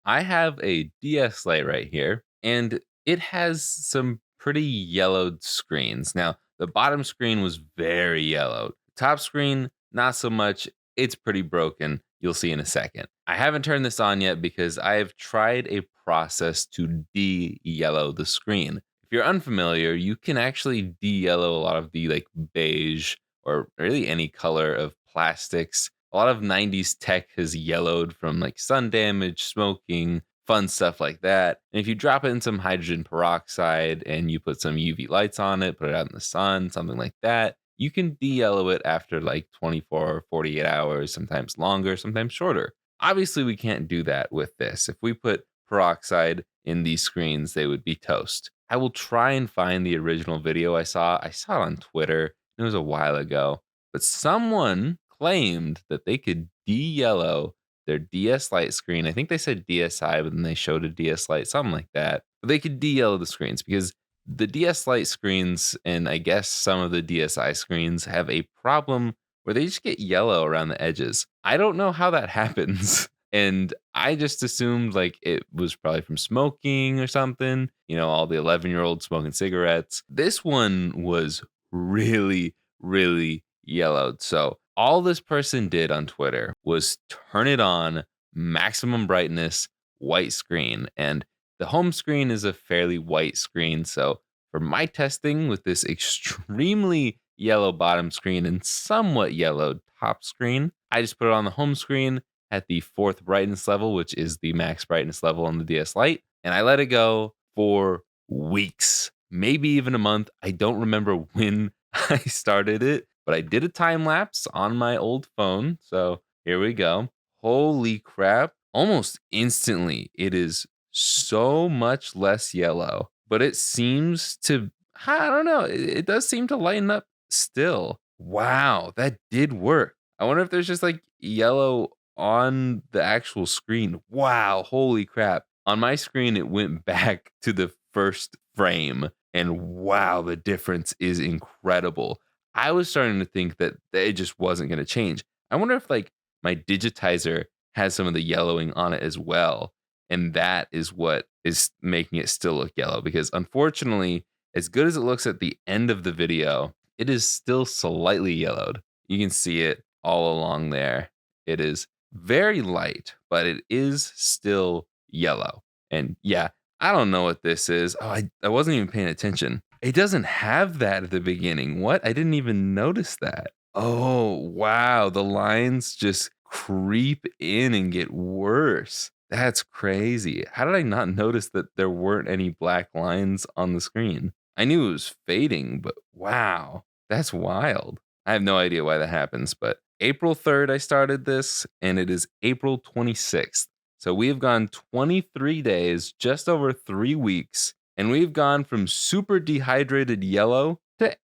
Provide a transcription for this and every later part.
I have a DS Lite right here, and it has some pretty yellowed screens. Now, the bottom screen was very yellowed. Top screen, not so much. It's pretty broken. You'll see in a second. I haven't turned this on yet because I have tried a process to de-yellow the screen. If you're unfamiliar, you can actually de-yellow a lot of the like beige or really any color of plastics. A lot of 90s tech has yellowed from like sun damage, smoking, fun stuff like that. And if you drop it in some hydrogen peroxide and you put some UV lights on it, put it out in the sun, something like that, you can de-yellow it after like 24 or 48 hours, sometimes longer, sometimes shorter. Obviously, we can't do that with this. If we put peroxide in these screens, they would be toast. I will try and find the original video I saw. I saw it on Twitter. It was a while ago, but someone claimed that they could de-yellow their DS Lite screen. I think they said DSi, but then they showed a DS Lite, something like that. But they could de-yellow the screens because the DS Lite screens and I guess some of the DSi screens have a problem where they just get yellow around the edges. I don't know how that happens. And I just assumed like it was probably from smoking or something, all the 11-year-olds smoking cigarettes. This one was really, really yellowed. So all this person did on Twitter was turn it on maximum brightness, white screen. And the home screen is a fairly white screen. So for my testing with this extremely yellow bottom screen and somewhat yellowed top screen, I just put it on the home screen at the fourth brightness level, which is the max brightness level on the DS Lite. And I let it go for weeks, maybe even a month. I don't remember when I started it, but I did a time lapse on my old phone. So here we go. Holy crap. Almost instantly, it is so much less yellow, but it seems to, I don't know, it does seem to lighten up still. Wow, that did work. I wonder if there's just like yellow on the actual screen. Wow, holy crap. On my screen, it went back to the first frame, and wow, the difference is incredible. I was starting to think that it just wasn't going to change. I wonder if like my digitizer has some of the yellowing on it as well. And that is what is making it still look yellow because unfortunately, as good as it looks at the end of the video, it is still slightly yellowed. You can see it all along there. It is very light, but it is still yellow. And yeah, I don't know what this is. Oh, I wasn't even paying attention. It doesn't have that at the beginning. What? I didn't even notice that. Oh, wow. The lines just creep in and get worse. That's crazy. How did I not notice that there weren't any black lines on the screen? I knew it was fading, but wow, that's wild. I have no idea why that happens, but April 3rd, I started this, and it is April 26th. So we have gone 23 days, just over 3 weeks, and we've gone from super dehydrated yellow to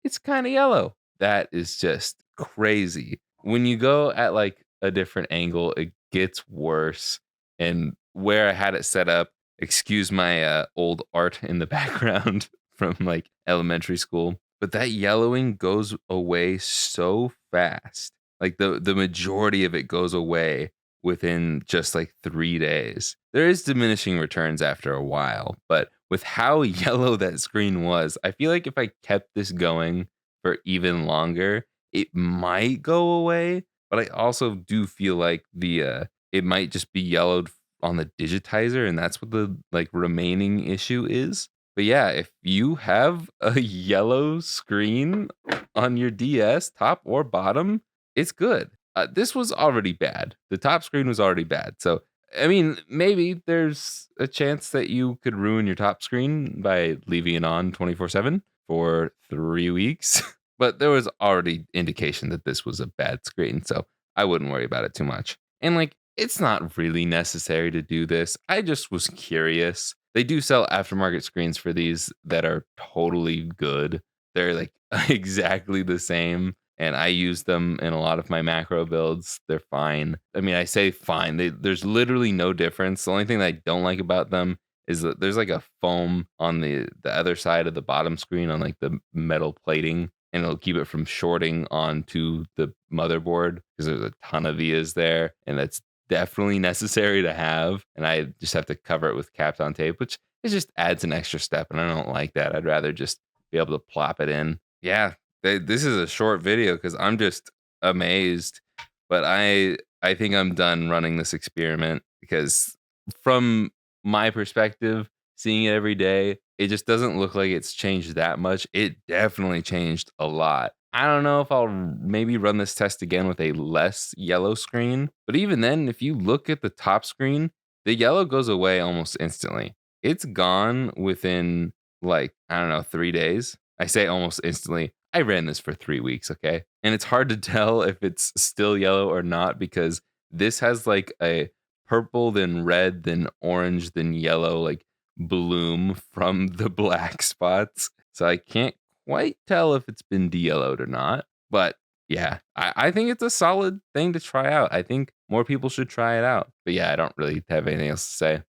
it's kind of yellow. That is just crazy. When you go at like a different angle, it gets worse. And where I had it set up, excuse my old art in the background from like elementary school, but that yellowing goes away so fast. Like the majority of it goes away within just like 3 days. There is diminishing returns after a while, but with how yellow that screen was, I feel like if I kept this going for even longer, it might go away. But I also do feel like the it might just be yellowed on the digitizer, and that's what the like remaining issue is. But yeah, if you have a yellow screen on your DS, top or bottom, it's good. This was already bad. The top screen was already bad. So, I mean, maybe there's a chance that you could ruin your top screen by leaving it on 24/7 for 3 weeks. But there was already indication that this was a bad screen. So I wouldn't worry about it too much. And like, it's not really necessary to do this. I just was curious. They do sell aftermarket screens for these that are totally good. They're like exactly the same. And I use them in a lot of my macro builds. They're fine. I mean, I say fine. There's literally no difference. The only thing that I don't like about them is that there's like a foam on the other side of the bottom screen on like the metal plating, and it'll keep it from shorting onto the motherboard because there's a ton of vias there, and that's definitely necessary to have, and I just have to cover it with Kapton tape, which it just adds an extra step, and I don't like that. I'd rather just be able to plop it in. Yeah, this is a short video because I'm just amazed, but I think I'm done running this experiment because from my perspective, seeing it every day, it just doesn't look like it's changed that much. It definitely changed a lot. I don't know if I'll maybe run this test again with a less yellow screen, but even then, if you look at the top screen, the yellow goes away almost instantly. It's gone within like, I don't know, 3 days. I say almost instantly. I ran this for 3 weeks, okay? And it's hard to tell if it's still yellow or not because this has like a purple, then red, then orange, then yellow, like bloom from the black spots. So I can't quite tell if it's been de-yellowed or not. But yeah, I think it's a solid thing to try out. I think more people should try it out. But yeah, I don't really have anything else to say.